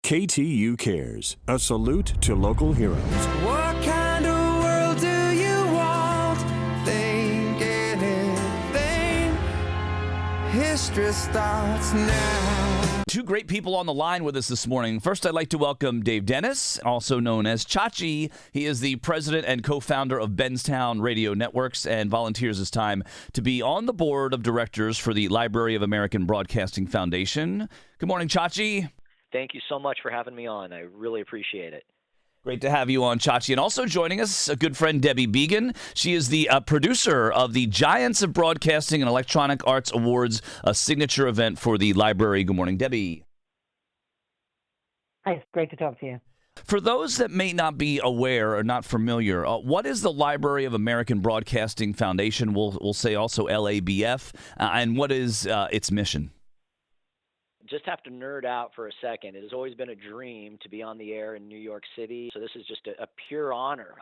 KTU Cares, a salute to local heroes. What kind of world do you want? Think anything. History starts now. Two great people on the line with us this morning. First, I'd like to welcome Dave Dennis, also known as Chachi. He is the president and co-founder of Benztown Radio Networks and volunteers his time to be on the board of directors for the Library of American Broadcasting Foundation. Good morning, Chachi. Thank you so much for having me on. I really appreciate it. Great to have you on, Chachi. And also joining us, a good friend, Debbie Beagan. She is the producer of the Giants of Broadcasting and Electronic Arts Awards, a signature event for the library. Good morning, Debbie. Hi, it's great to talk to you. For those that may not be aware or not familiar, what is the Library of American Broadcasting Foundation? We'll say also LABF, and what is its mission? Just have to nerd out for a second. It has always been a dream to be on the air in New York City, so this is just a pure honor.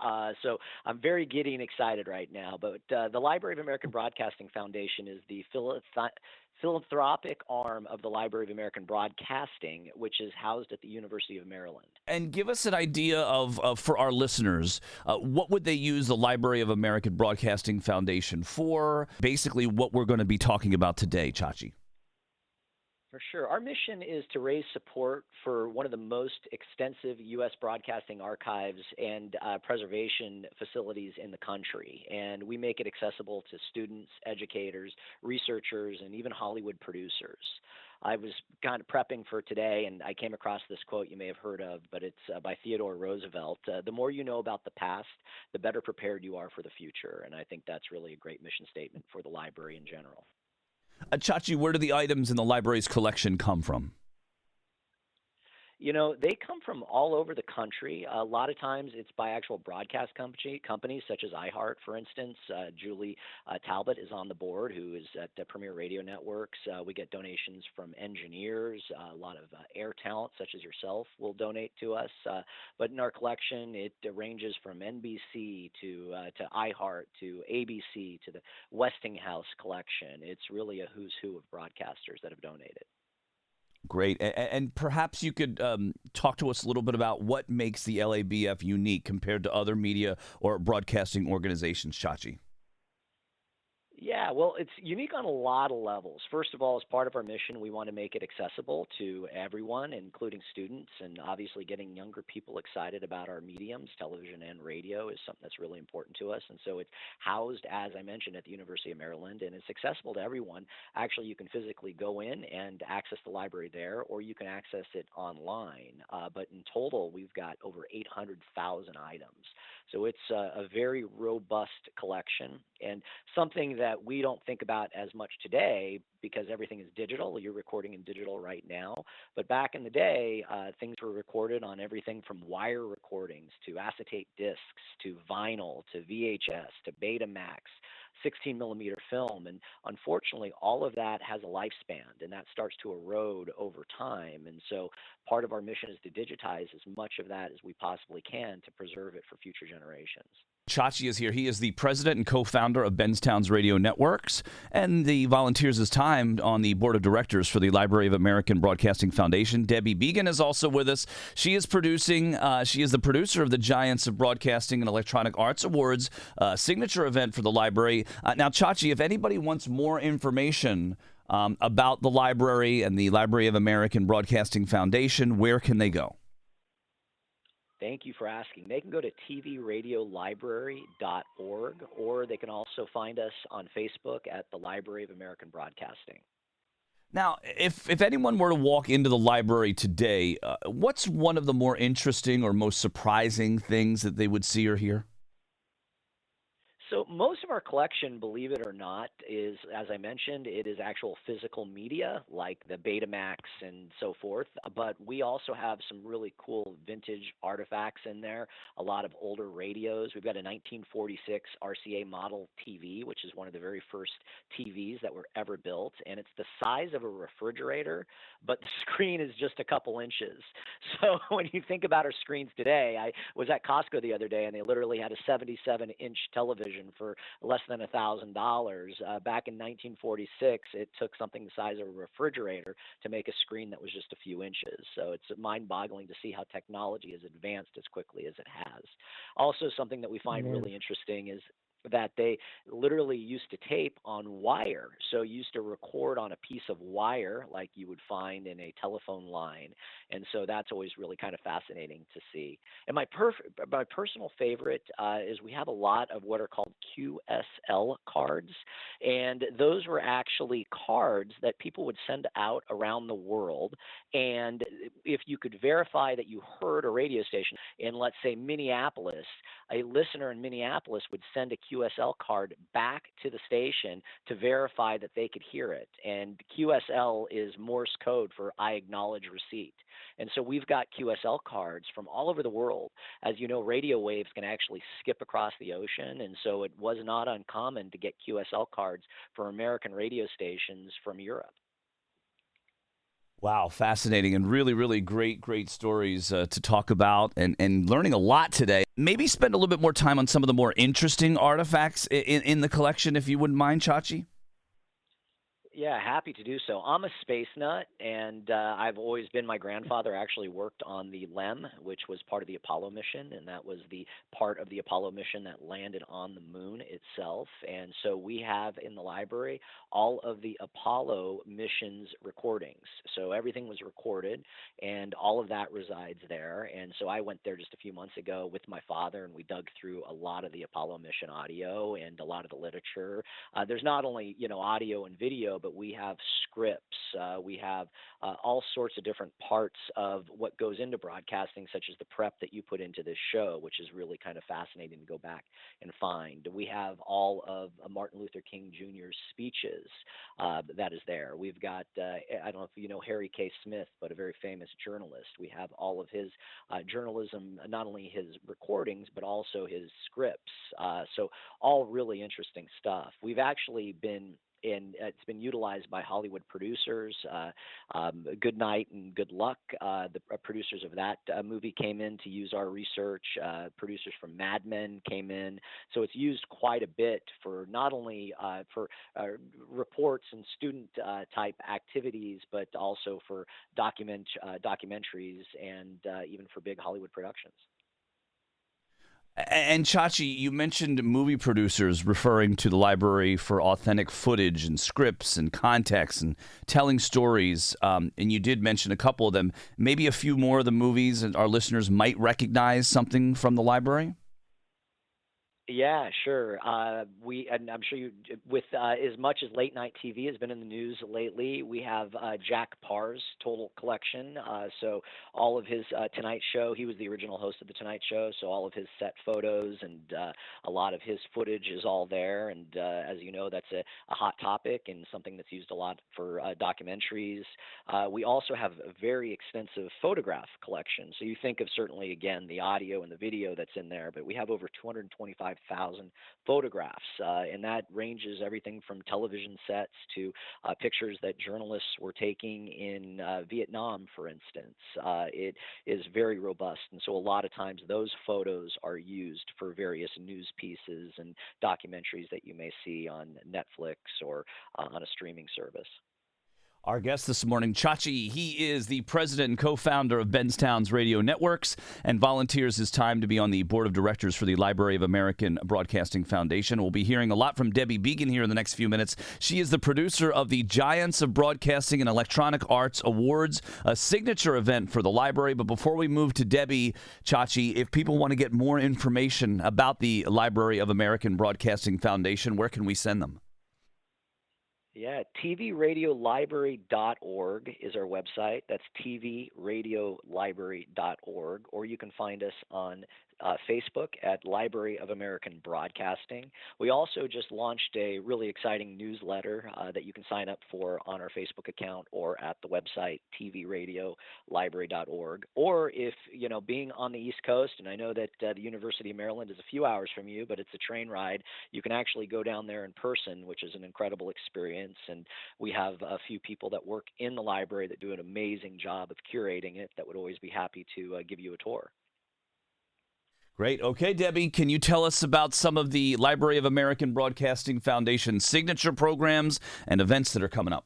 So I'm very giddy and excited right now. But the Library of American Broadcasting Foundation is the philanthropic arm of the Library of American Broadcasting, which is housed at the University of Maryland. And give us an idea of for our listeners, what would they use the Library of American Broadcasting Foundation for? Basically, what we're going to be talking about today, Chachi. For sure. Our mission is to raise support for one of the most extensive U.S. broadcasting archives and preservation facilities in the country. And we make it accessible to students, educators, researchers, and even Hollywood producers. I was kind of prepping for today, and I came across this quote you may have heard of, but it's by Theodore Roosevelt. The more you know about the past, the better prepared you are for the future. And I think that's really a great mission statement for the library in general. Chachi, where do the items in the library's collection come from? You know, they come from all over the country. A lot of times it's by actual broadcast companies such as iHeart, for instance. Julie Talbot is on the board, who is at Premier Radio Networks. We get donations from engineers. A lot of air talent, such as yourself, will donate to us. But in our collection, it ranges from NBC to iHeart to ABC to the Westinghouse collection. It's really a who's who of broadcasters that have donated. Great. And perhaps you could talk to us a little bit about what makes the LABF unique compared to other media or broadcasting organizations, Chachi. Yeah, well, it's unique on a lot of levels. First of all, as part of our mission, we want to make it accessible to everyone, including students, and obviously getting younger people excited about our mediums. Television and radio is something that's really important to us. And so it's housed, as I mentioned, at the University of Maryland, and it's accessible to everyone. Actually, you can physically go in and access the library there, or you can access it online. But in total, we've got over 800,000 items. So it's a very robust collection, and something that we don't think about as much today because everything is digital. You're recording in digital right now. But back in the day, things were recorded on everything from wire recordings to acetate discs to vinyl to VHS to Betamax, 16 millimeter film. And unfortunately, all of that has a lifespan, and that starts to erode over time. And so part of our mission is to digitize as much of that as we possibly can to preserve it for future generations. Chachi is here. He is the president and co-founder of Benztown's Radio Networks and the volunteers his time on the board of directors for the Library of American Broadcasting Foundation. Debbie Beagan is also with us. She is the producer of the Giants of Broadcasting and Electronic Arts Awards, signature event for the library. Now, Chachi, if anybody wants more information about the library and the Library of American Broadcasting Foundation, where can they go? Thank you for asking. They can go to tvradiolibrary.org, or they can also find us on Facebook at the Library of American Broadcasting. Now, if anyone were to walk into the library today, what's one of the more interesting or most surprising things that they would see or hear? So most of our collection, believe it or not, is, as I mentioned, it is actual physical media like the Betamax and so forth. But we also have some really cool vintage artifacts in there, a lot of older radios. We've got a 1946 RCA model TV, which is one of the very first TVs that were ever built. And it's the size of a refrigerator, but the screen is just a couple inches. So when you think about our screens today, I was at Costco the other day, and they literally had a 77-inch television television for less than $1,000. Back in 1946, it took something the size of a refrigerator to make a screen that was just a few inches. So it's mind-boggling to see how technology has advanced as quickly as it has. Also, something that we find Amen. really interesting is that they literally used to tape on wire. So you used to record on a piece of wire like you would find in a telephone line. And so that's always really kind of fascinating to see. And my personal favorite is we have a lot of what are called QSL cards. And those were actually cards that people would send out around the world. And if you could verify that you heard a radio station in, let's say, Minneapolis, a listener in Minneapolis would send a QSL card back to the station to verify that they could hear it. And QSL is Morse code for I acknowledge receipt. And so we've got QSL cards from all over the world. As you know, radio waves can actually skip across the ocean. And so it was not uncommon to get QSL cards for American radio stations from Europe. Wow, fascinating and really, really great stories to talk about and learning a lot today. Maybe spend a little bit more time on some of the more interesting artifacts in the collection, if you wouldn't mind, Chachi. Yeah, happy to do so. I'm a space nut, and I've always been. My grandfather actually worked on the LEM, which was part of the Apollo mission, and that was the part of the Apollo mission that landed on the moon itself. And so we have in the library all of the Apollo missions recordings. So everything was recorded, and all of that resides there. And so I went there just a few months ago with my father, and we dug through a lot of the Apollo mission audio and a lot of the literature. There's not only audio and video, but we have scripts. We have all sorts of different parts of what goes into broadcasting, such as the prep that you put into this show, which is really kind of fascinating to go back and find. We have all of Martin Luther King Jr.'s speeches that is there. We've got, I don't know if you know Harry K. Smith, but a very famous journalist. We have all of his journalism, not only his recordings, but also his scripts. So all really interesting stuff. We've actually been it's been utilized by Hollywood producers. Good Night and Good Luck, the producers of that movie came in to use our research. Producers from Mad Men came in. So it's used quite a bit for not only for reports and student type activities, but also for documentaries and even for big Hollywood productions. And Chachi, you mentioned movie producers referring to the library for authentic footage and scripts and context and telling stories. And you did mention a couple of them. Maybe a few more of the movies and our listeners might recognize something from the library? Yeah, sure. And I'm sure you, with as much as late night TV has been in the news lately, we have Jack Parr's total collection. So all of his Tonight Show, he was the original host of the Tonight Show. So all of his set photos and a lot of his footage is all there. And as you know, that's a hot topic and something that's used a lot for documentaries. We also have a very extensive photograph collection. So you think of certainly, again, the audio and the video that's in there, but we have over 225,000 photographs, and that ranges everything from television sets to pictures that journalists were taking in Vietnam, for instance. It is very robust, and so a lot of times those photos are used for various news pieces and documentaries that you may see on Netflix or on a streaming service. Our guest this morning, Chachi, he is the president and co-founder of Benztown's Radio Networks and volunteers his time to be on the board of directors for the Library of American Broadcasting Foundation. We'll be hearing a lot from Debbie Beagan here in the next few minutes. She is the producer of the Giants of Broadcasting and Electronic Arts Awards, a signature event for the library. But before we move to Debbie, Chachi, if people want to get more information about the Library of American Broadcasting Foundation, where can we send them? Yeah, tvradiolibrary.org is our website. That's tvradiolibrary.org. Or you can find us on Facebook at Library of American Broadcasting. We also just launched a really exciting newsletter that you can sign up for on our Facebook account or at the website tvradiolibrary.org. Or if, being on the East Coast, and I know that the University of Maryland is a few hours from you, but it's a train ride, you can actually go down there in person, which is an incredible experience. And we have a few people that work in the library that do an amazing job of curating it that would always be happy to give you a tour. Great. Okay, Debbie, can you tell us about some of the Library of American Broadcasting Foundation signature programs and events that are coming up?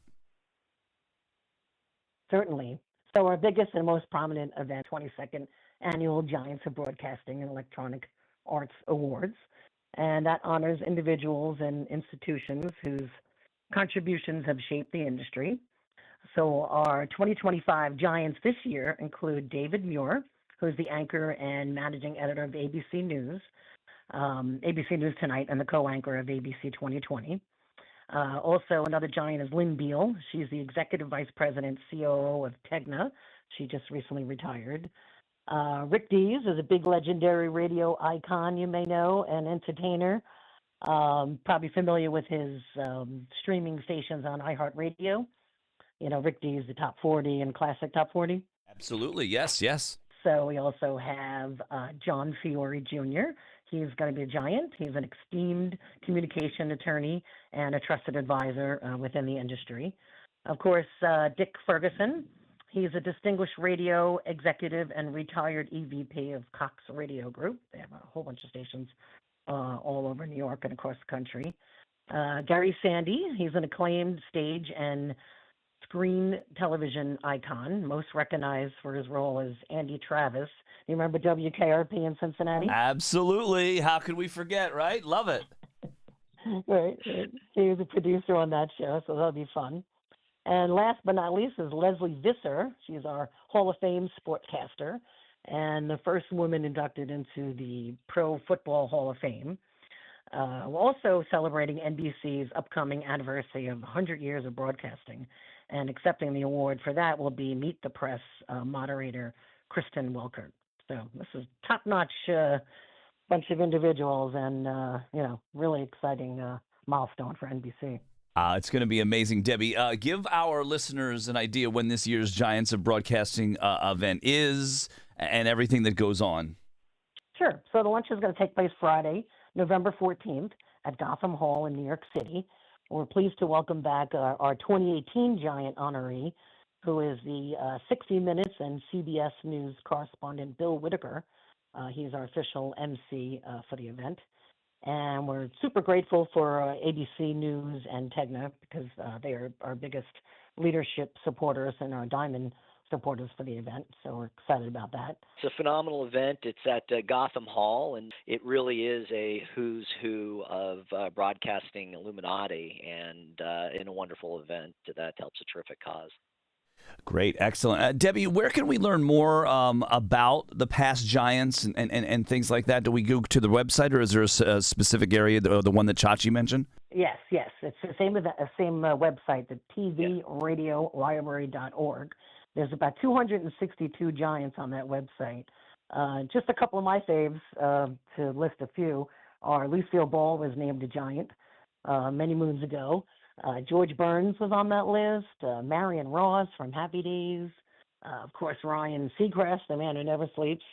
Certainly. So our biggest and most prominent event, 22nd Annual Giants of Broadcasting and Electronic Arts Awards. And that honors individuals and institutions whose contributions have shaped the industry. So our 2025 Giants this year include David Muir, who's the anchor and managing editor of ABC News Tonight, and the co-anchor of ABC 2020. Also, another giant is Lynn Beal. She's the executive vice president, COO of Tegna. She just recently retired. Rick Dees is a big legendary radio icon, you may know, and entertainer. Probably familiar with his streaming stations on iHeartRadio. You know, Rick Dees, the Top 40 and Classic Top 40. Absolutely. Yes, yes. So we also have John Fiore Jr. He's going to be a giant. He's an esteemed communication attorney and a trusted advisor within the industry. Of course, Dick Ferguson. He's a distinguished radio executive and retired EVP of Cox Radio Group. They have a whole bunch of stations all over New York and across the country. Gary Sandy. He's an acclaimed stage and screen television icon, most recognized for his role as Andy Travis. You remember WKRP in Cincinnati? Absolutely. How could we forget, right? Love it. Right. He was a producer on that show, so that'll be fun. And last but not least is Leslie Visser. She's our Hall of Fame sportscaster and the first woman inducted into the Pro Football Hall of Fame. We're also celebrating NBC's upcoming anniversary of 100 years of broadcasting, and accepting the award for that will be Meet the Press moderator Kristen Welkert. So this is top-notch bunch of individuals, and really exciting milestone for NBC. It's going to be amazing. Debbie, give our listeners an idea when this year's Giants of Broadcasting event is and everything that goes on. Sure. So the lunch is going to take place Friday, November 14th at Gotham Hall in New York City. We're pleased to welcome back our 2018 Giant honoree, who is the 60 Minutes and CBS News correspondent Bill Whitaker. He's our official MC for the event. And we're super grateful for ABC News and Tegna because they are our biggest leadership supporters and our diamond supporters for the event. So we're excited about that. It's a phenomenal event. It's at Gotham Hall, and it really is a who's who of broadcasting illuminati, and in a wonderful event that helps a terrific cause. Great. Excellent. Debbie, where can we learn more about the past Giants and things like that? Do we go to the website, or is there a specific area, the one that Chachi mentioned? Yes. It's the same website, the tvradiolibrary.org. There's about 262 Giants on that website. Just a couple of my faves, to list a few, are Lucille Ball was named a Giant many moons ago. George Burns was on that list. Marion Ross from Happy Days. Of course, Ryan Seacrest, the man who never sleeps.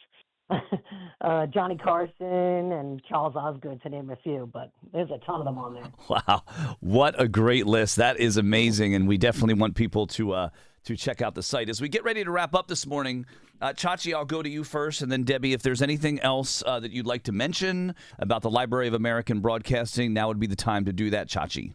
Johnny Carson and Charles Osgood, to name a few, but there's a ton of them on there. Wow, what a great list. That is amazing, and we definitely want people to check out the site. As we get ready to wrap up this morning, Chachi, I'll go to you first, and then Debbie, if there's anything else that you'd like to mention about the Library of American Broadcasting, now would be the time to do that, Chachi.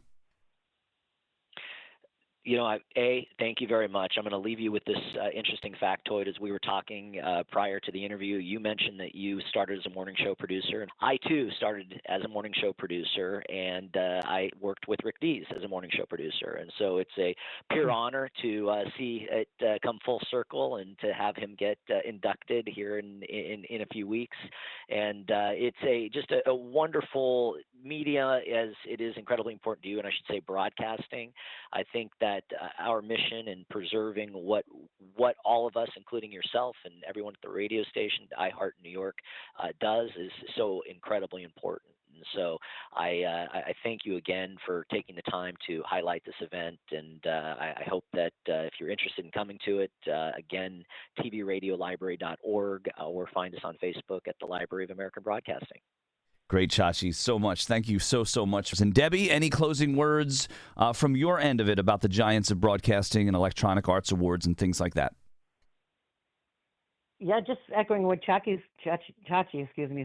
Thank you very much. I'm going to leave you with this interesting factoid. As we were talking prior to the interview, you mentioned that you started as a morning show producer. I, too, started as a morning show producer, and I worked with Rick Dees as a morning show producer. And so it's a pure honor to see it come full circle and to have him get inducted here in a few weeks. And it's just a wonderful media, as it is incredibly important to you, and I should say broadcasting. I think that our mission in preserving what all of us, including yourself and everyone at the radio station, iHeart New York, does is so incredibly important. And so I thank you again for taking the time to highlight this event, and I hope that if you're interested in coming to it, again, tvradiolibrary.org, or find us on Facebook at the Library of American Broadcasting. Great, Chachi. So much. Thank you so much. And Debbie, any closing words from your end of it about the Giants of Broadcasting and Electronic Arts Awards and things like that? Yeah, just echoing what Chachi,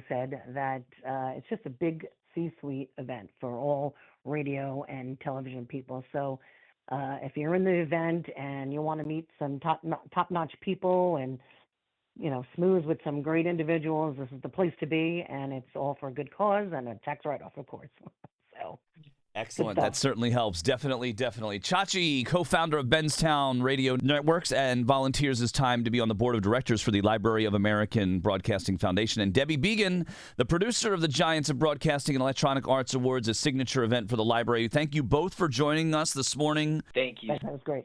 said, that it's just a big C-suite event for all radio and television people. So if you're in the event and you want to meet some top-notch people and, smooth with some great individuals, this is the place to be, and it's all for a good cause and a tax write-off, of course. So. Excellent. That certainly helps. Definitely. Chachi, co-founder of Benztown Radio Networks, and volunteers his time to be on the board of directors for the Library of American Broadcasting Foundation. And Debbie Beagan, the producer of the Giants of Broadcasting and Electronic Arts Awards, a signature event for the library. Thank you both for joining us this morning. Thank you. That was great.